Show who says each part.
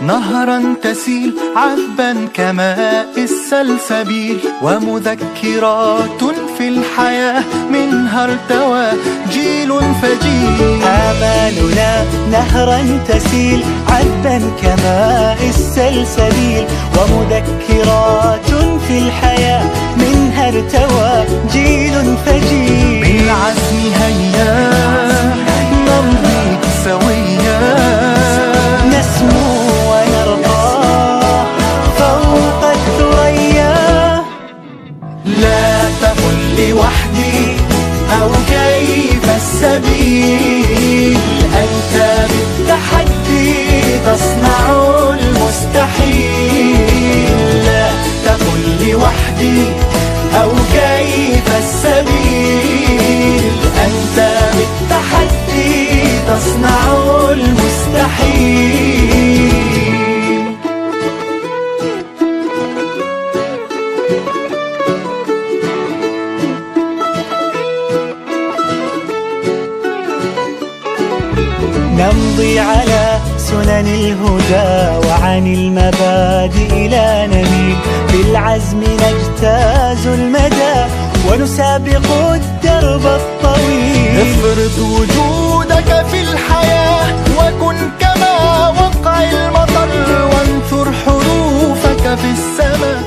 Speaker 1: نهرا تسيل عذبا كماء السلسبيل، ومذكرات في الحياة منها ارتوى جيل فجيل.
Speaker 2: آمالنا نهرا تسيل عذبا كماء السلسبيل، ومذكرات في الحياة منها ارتوى جيل فجيل.
Speaker 1: بالعزم هيا نمضي سويا،
Speaker 2: نسمو ونرقى فوق الثريا.
Speaker 1: لا تقل لوحدي أو كيف السبيل، أنت بالتحدي تصنع المستحيل. لا تقل لوحدي أو كيف السبيل، أنت بالتحدي تصنع المستحيل.
Speaker 2: نمضي على سنن الهدى وعن المبادئ لا نميل، بالعزم نجتاز المدى ونسابق الدرب الطويل.
Speaker 1: افرض وجودك في الحياة وكن كما وقع المطر، وانثر حروفك في السماء